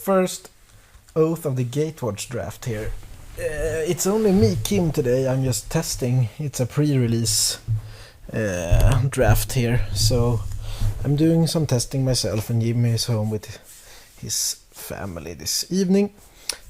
first Oath of the Gatewatch draft here. It's only me, Kim, today. I'm just testing. It's a pre-release draft here, so I'm doing some testing myself, and Jimmy is home with his family this evening.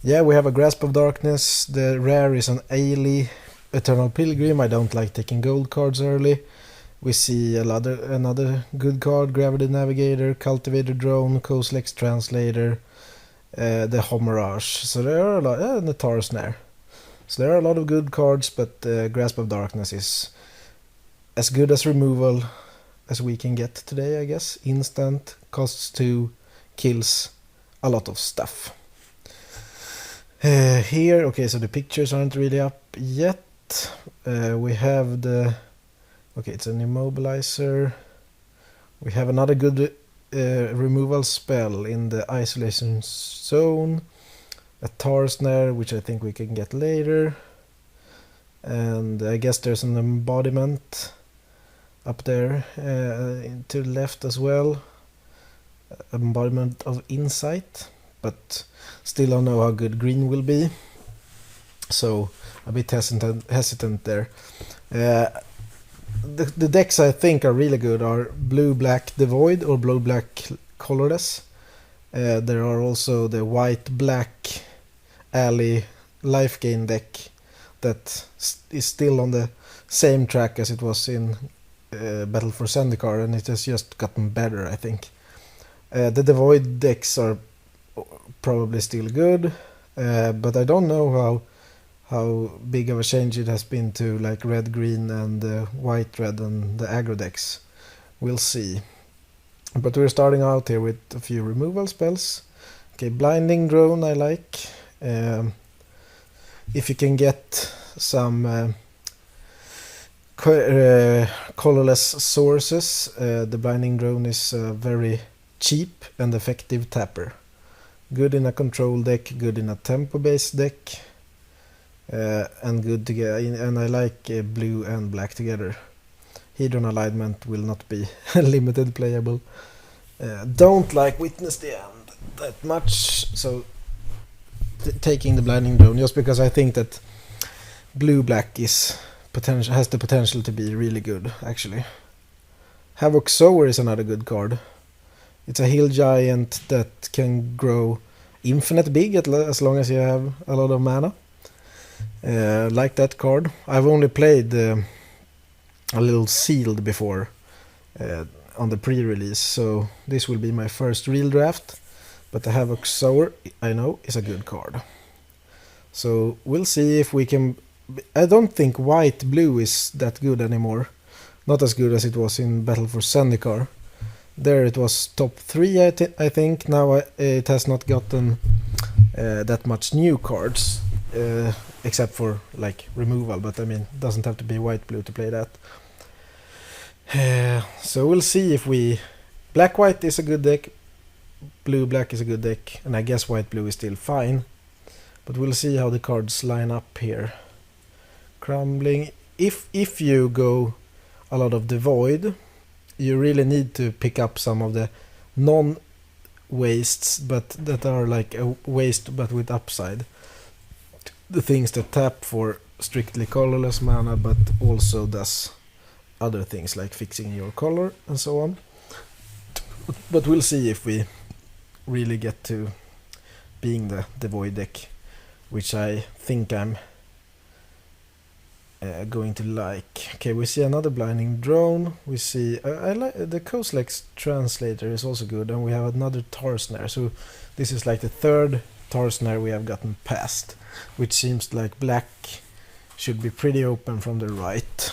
Yeah, we have a Grasp of Darkness. The rare is an Ailey Eternal Pilgrim. I don't like taking gold cards early. We see another good card, Gravity Navigator, Cultivator Drone, Kozilek's Translator, the Homirage. So there are a lot, and the Tar Snare. So there are a lot of good cards, but Grasp of Darkness is as good as removal as we can get today, I guess. Instant, costs 2, kills a lot of stuff. Here, okay, so the pictures aren't really up yet. We have the... Okay, it's an Immobilizer. We have another good removal spell in the Isolation Zone. A Tar Snare, which I think we can get later. And I guess there's an Embodiment up there to the left as well. Embodiment of Insight. But still don't know how good green will be. So a bit hesitant there. The decks I think are really good are blue-black Devoid or blue-black colorless. There are also the white-black Alley life gain deck that is still on the same track as it was in Battle for Zendikar, and it has just gotten better, I think. The Devoid decks are probably still good, but I don't know how big of a change it has been to like red-green and white-red and the aggro decks. We'll see. But we're starting out here with a few removal spells. Okay, Blinding Drone I like. If you can get some colorless sources, the Blinding Drone is a very cheap and effective tapper. Good in a control deck, good in a tempo-based deck. And good together, and I like blue and black together. Hedron Alignment will not be limited playable. Don't like Witness the End that much, so taking the Blinding Drone just because I think that blue-black has the potential to be really good, actually. Havoc Sower is another good card. It's a hill giant that can grow infinite big as long as you have a lot of mana. Like that card. I've only played a little sealed before on the pre-release, so this will be my first real draft. But the Havoc Sower, I know, is a good card. So we'll see if we can... I don't think white-blue is that good anymore. Not as good as it was in Battle for Zendikar. There it was top 3, I think. Now it has not gotten that much new cards. Except for like removal, but I mean, it doesn't have to be white-blue to play that. So we'll see if black-white is a good deck, blue-black is a good deck, and I guess white-blue is still fine. But we'll see how the cards line up here. Crumbling. If you go a lot of Devoid, you really need to pick up some of the non-wastes, but that are like a waste but with upside. The things that tap for strictly colorless mana, but also does other things like fixing your color and so on. But we'll see if we really get to being the Devoid deck, which I think I'm going to like. Okay, we see another Blinding Drone. We see I like the Kozilek's Translator is also good, and we have another Tar Snare. So this is like the third Tar Snare we have gotten past, which seems like black should be pretty open from the right.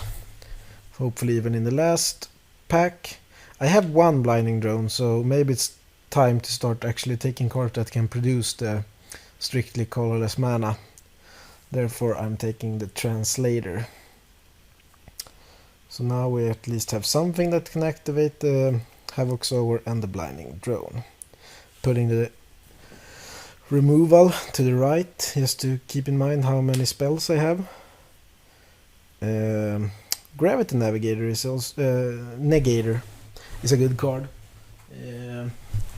Hopefully even in the last pack. I have one Blinding Drone, so maybe it's time to start actually taking cards that can produce the strictly colorless mana. Therefore I'm taking the Translator. So now we at least have something that can activate the Havoc Sower and the Blinding Drone. Putting the removal to the right, just to keep in mind how many spells I have. Gravity Navigator is also Negator is a good card.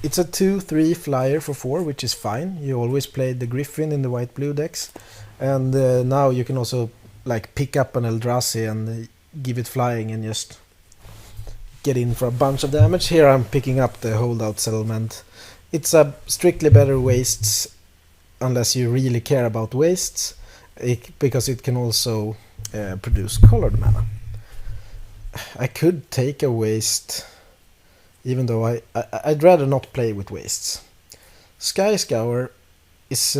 it's a 2/3 flyer for 4, which is fine. You always played the Griffin in the white-blue decks, and now you can also like pick up an Eldrazi and give it flying and just get in for a bunch of damage. Here I'm picking up the Holdout Settlement. It's a strictly better wastes, unless you really care about wastes, because it can also produce colored mana. I could take a waste, even though I'd rather not play with wastes. Sky Scour is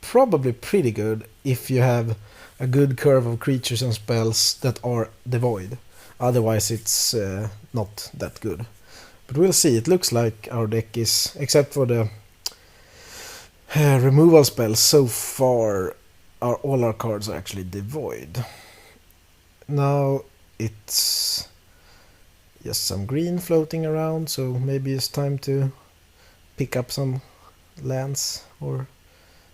probably pretty good if you have a good curve of creatures and spells that are devoid. Otherwise it's not that good. But we'll see. It looks like our deck is, except for the removal spells, so far all our cards are actually devoid. Now it's just some green floating around, so maybe it's time to pick up some lands, or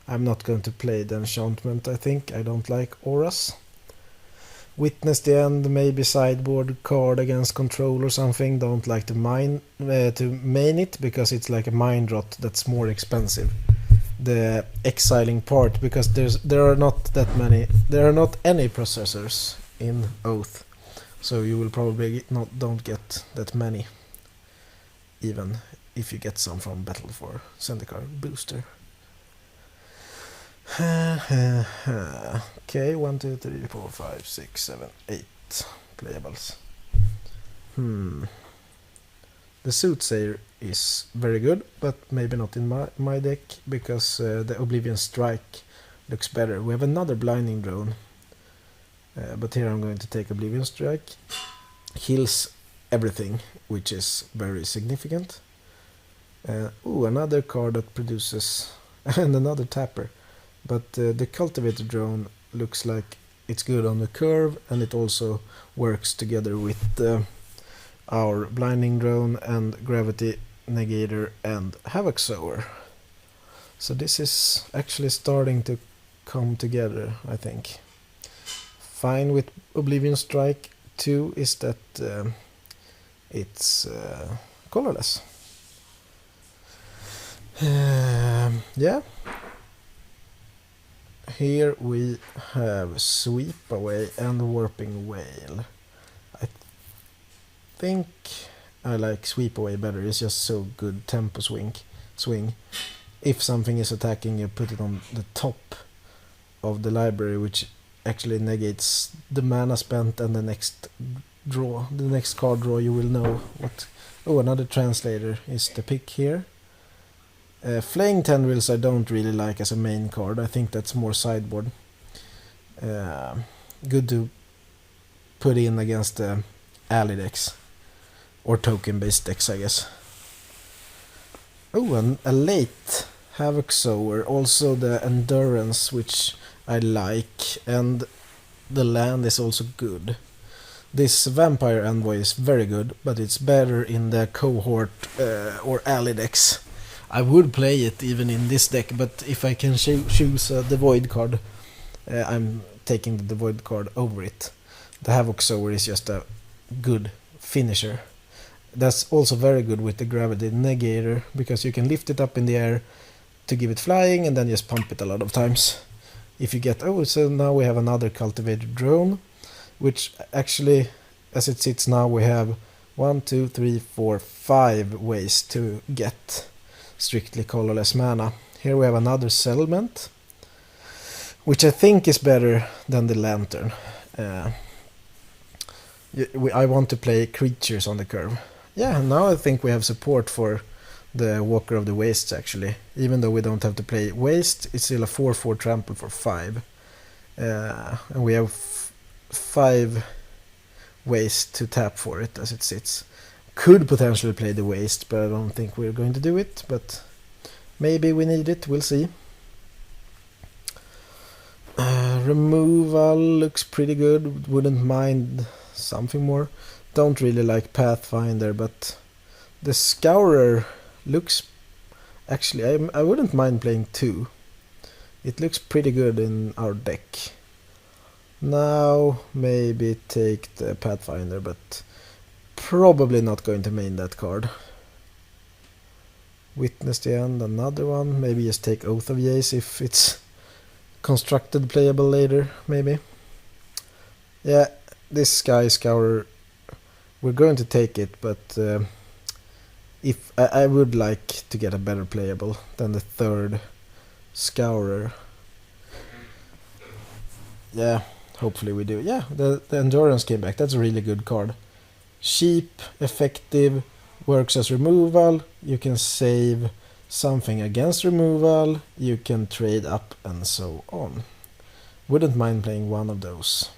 I'm not going to play the enchantment, I think. I don't like auras. Witness the End, maybe sideboard card against control or something. Don't like to main it, because it's like a mind rot that's more expensive. The exiling part, because there are not any processors in Oath, so you will probably don't get that many, even if you get some from Battle for Zendikar booster. Okay, 1, 2, 3, 4, 5, 6, 7, 8 playables. The Soothsayer is very good, but maybe not in my deck, because the Oblivion Strike looks better. We have another Blinding Drone, but here I'm going to take Oblivion Strike. Heals everything, which is very significant. Another card that produces and another tapper. But the Cultivator Drone looks like it's good on the curve, and it also works together with our Blinding Drone and Gravity Negator and Havoc Sower. So this is actually starting to come together, I think. Fine with Oblivion Strike 2 is that it's colorless. Yeah. Here we have Sweep Away and Warping Whale. I think I like Sweep Away better. It's just so good tempo swing. If something is attacking, you put it on the top of the library, which actually negates the mana spent and the next card draw. You will know what. Another Translator is the pick here. Flaying Tendrils I don't really like as a main card. I think that's more sideboard. Good to put in against the alley decks, or token based decks, I guess. And a late Havoc Sower, also the Endurance, which I like, and the land is also good. This Vampire Envoy is very good, but it's better in the cohort or alley decks. I would play it even in this deck, but if I can choose the Void card, I'm taking the Void card over it. The Havoc Sower is just a good finisher. That's also very good with the Gravity Negator, because you can lift it up in the air to give it flying and then just pump it a lot of times. If you get, so now we have another Cultivated Drone, which actually, as it sits now, we have 1, 2, 3, 4, 5 ways to get strictly colorless mana. Here we have another Settlement, which I think is better than the Lantern. I want to play creatures on the curve. Yeah, now I think we have support for the Walker of the Wastes, actually. Even though we don't have to play Waste, it's still a 4/4 trample for 5. And we have 5 ways to tap for it as it sits. Could potentially play the Waste, but I don't think we're going to do it. But maybe we need it, we'll see. Removal looks pretty good, wouldn't mind something more. Don't really like Pathfinder, but the Scourer looks... Actually, I wouldn't mind playing 2. It looks pretty good in our deck. Now maybe take the Pathfinder, but probably not going to main that card. Witness the End, another one. Maybe just take Oath of Jace if it's constructed playable later, maybe. Yeah, this Sky Scourer, we're going to take it, but if I would like to get a better playable than the third Scourer. Yeah, hopefully we do. Yeah, the Endurance came back. That's a really good card. Cheap, effective, works as removal. You can save something against removal. You can trade up and so on. Wouldn't mind playing one of those.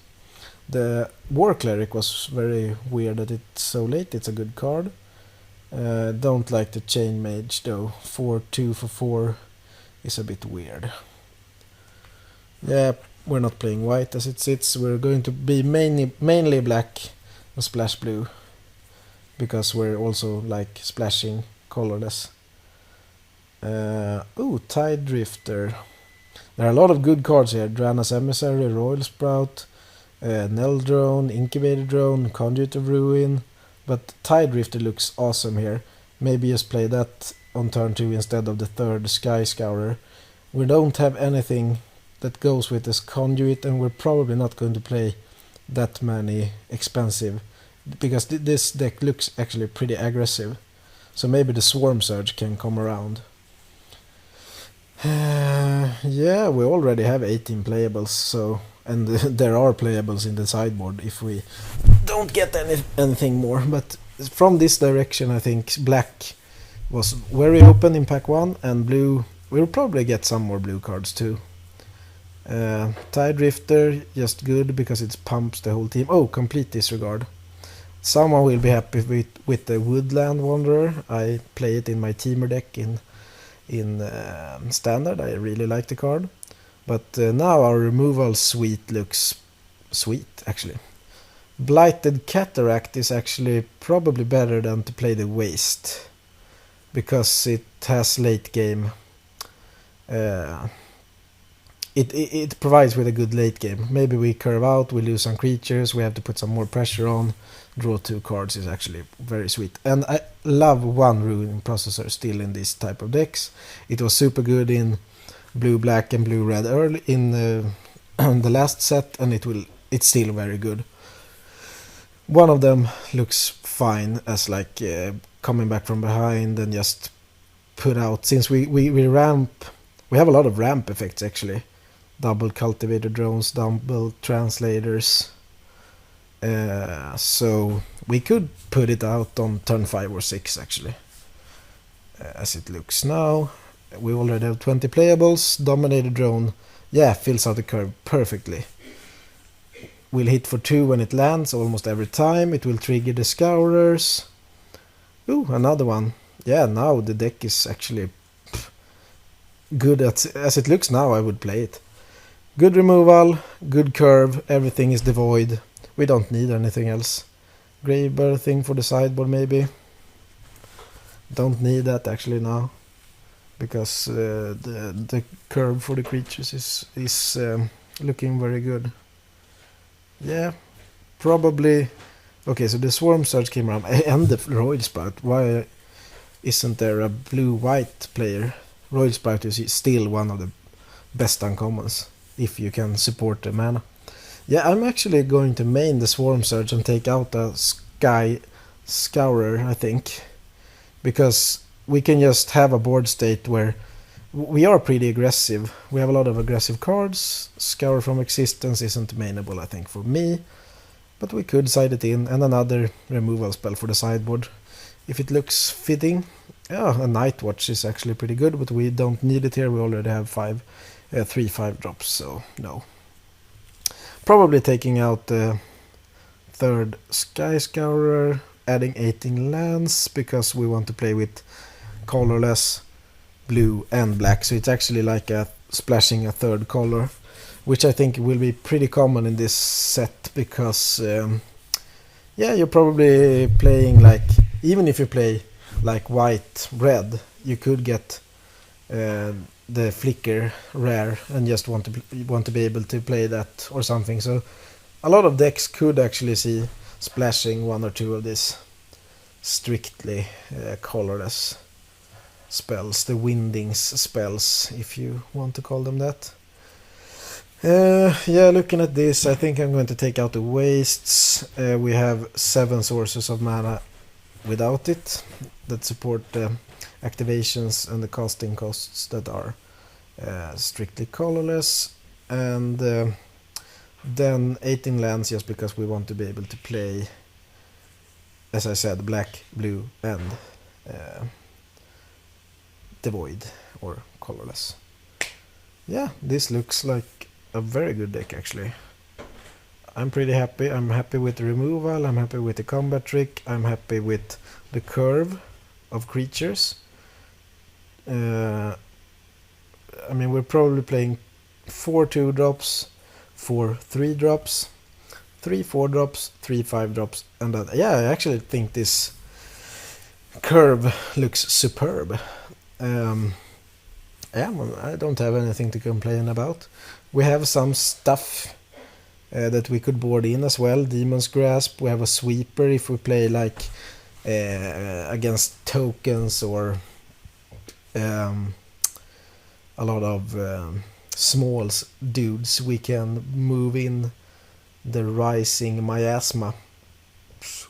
The War Cleric was very weird that it's so late. It's a good card. Don't like the Chain Mage though. 4/2 for 4 is a bit weird. Yeah, we're not playing white as it sits. We're going to be mainly black and splash blue, because we're also like splashing colorless. Tide Drifter. There are a lot of good cards here. Drana's Emissary, Royal Sprout, Nell Drone, Incubator Drone, Conduit of Ruin. But Tide Drifter looks awesome here. Maybe just play that on turn 2 instead of the third Sky Scourer. We don't have anything that goes with this Conduit, and we're probably not going to play that many expensive, because this deck looks actually pretty aggressive. So maybe the Swarm Surge can come around. Yeah, we already have 18 playables, so, and there are playables in the sideboard if we don't get anything more. But from this direction, I think black was very open in pack 1, and blue, we'll probably get some more blue cards too. Tide Drifter, just good because it pumps the whole team. Oh, Complete Disregard. Someone will be happy with the Woodland Wanderer. I play it in my teamer deck in Standard. I really like the card. But now our removal suite looks sweet, actually. Blighted Cataract is actually probably better than to play the Waste, because it has late game. It provides with a good late game. Maybe we curve out, we lose some creatures, we have to put some more pressure on. Draw 2 cards is actually very sweet. And I love one Ruin Processor still in this type of decks. It was super good in blue-black and blue-red early in the last set, and it's still very good. One of them looks fine as like coming back from behind and just put out, since we ramp. We have a lot of ramp effects actually. Double Cultivator Drones, double Translators. So we could put it out on turn 5 or 6 actually. As it looks now. We already have 20 playables. Dominator Drone, yeah, fills out the curve perfectly. Will hit for 2 when it lands almost every time. It will trigger the Scourers. Ooh, another one. Yeah, now the deck is actually good as it looks now. I would play it. Good removal, good curve, everything is devoid. We don't need anything else. Grave Birthing for the sideboard maybe. Don't need that actually now, because the curve for the creatures is looking very good. Yeah, probably. Okay, so the Swarm Surge came around and the Royal Sprout. Why isn't there a blue-white player? Royal Sprout is still one of the best uncommons if you can support the mana. Yeah, I'm actually going to main the Swarm Surge and take out the Sky Scourer, I think, because we can just have a board state where we are pretty aggressive. We have a lot of aggressive cards. Scour from Existence isn't mainable, I think, for me, but we could side it in, and another removal spell for the sideboard if it looks fitting. Yeah, a Nightwatch is actually pretty good, but we don't need it here. We already have 3/5 drops, so no. Probably taking out the third Sky Scourer, adding 18 lands, because we want to play with colorless, blue and black. So it's actually like splashing a third color, which I think will be pretty common in this set, because yeah, you're probably playing like, even if you play like white red, you could get the flicker rare and just want to be able to play that or something. So a lot of decks could actually see splashing 1 or 2 of this. strictly colorless spells, the Windings spells, if you want to call them that. Yeah, looking at this, I think I'm going to take out the wastes. We have 7 sources of mana without it that support the activations and the casting costs that are strictly colorless, and then 18 lands just because we want to be able to play, as I said, black, blue and devoid or colorless. Yeah, this looks like a very good deck actually. I'm pretty happy. I'm happy with the removal, I'm happy with the combat trick, I'm happy with the curve of creatures. I mean, we're probably playing 4 2-drops, 4 3-drops, 3 4-drops, 3 5-drops, and that. Yeah, I actually think this curve looks superb. Yeah, I don't have anything to complain about. We have some stuff that we could board in as well. Demon's Grasp, we have a sweeper if we play like against tokens or a lot of small dudes. We can move in the Rising Miasma,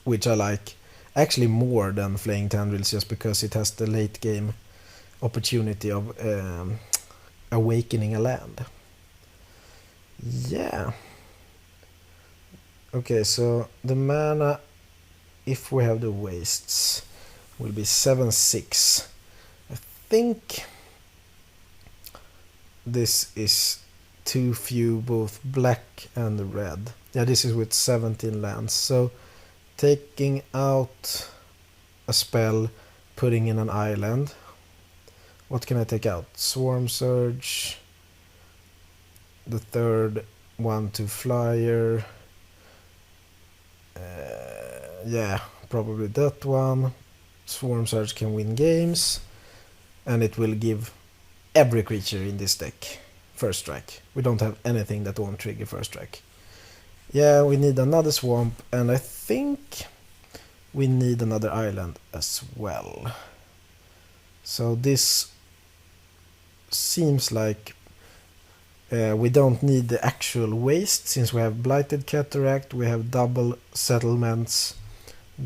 which I like actually more than Flaying Tendrils, just because it has the late game opportunity of awakening a land. Yeah. Okay, so the mana, if we have the wastes, will be 7/6. I think this is too few, both black and red. Yeah, this is with 17 lands. So taking out a spell, putting in an island. What can I take out? Swarm Surge, the third 1/2 flyer. Yeah, probably that one. Swarm Surge can win games, and it will give every creature in this deck first strike. We don't have anything that won't trigger first strike. Yeah, we need another swamp, and I think we need another island as well. So this seems like we don't need the actual waste, since we have Blighted Cataract, we have double settlements,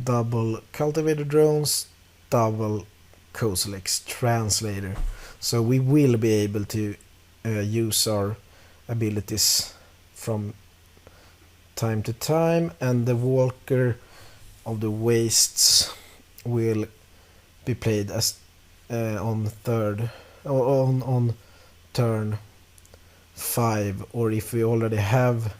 double cultivator drones, double Kozilek's translator. So we will be able to use our abilities from time to time, and the Walker of the Wastes will be played as on turn 5, or if we already have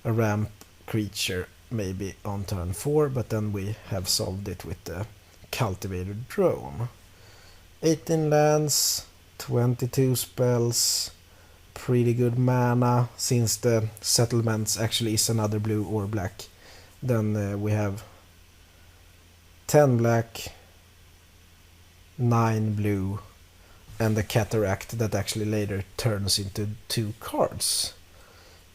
a ramp creature, maybe on turn 4, but then we have solved it with the cultivator drone. 18 lands, 22 spells, pretty good mana, since the settlements actually is another blue or black. Then we have 10 black, 9 blue, and the Cataract that actually later turns into 2 cards.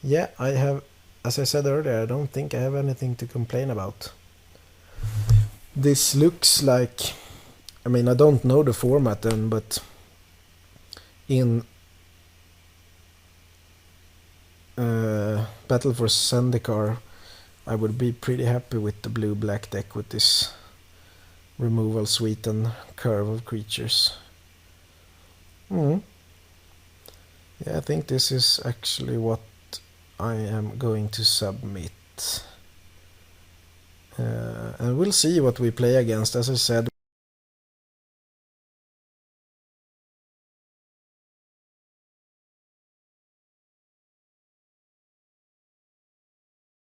Yeah, I have, as I said earlier, I don't think I have anything to complain about. This looks like, I mean, I don't know the format then, but in Battle for Zendikar, I would be pretty happy with the blue-black deck with this removal suite and curve of creatures. Yeah, I think this is actually what I am going to submit. And we'll see what we play against. As I said,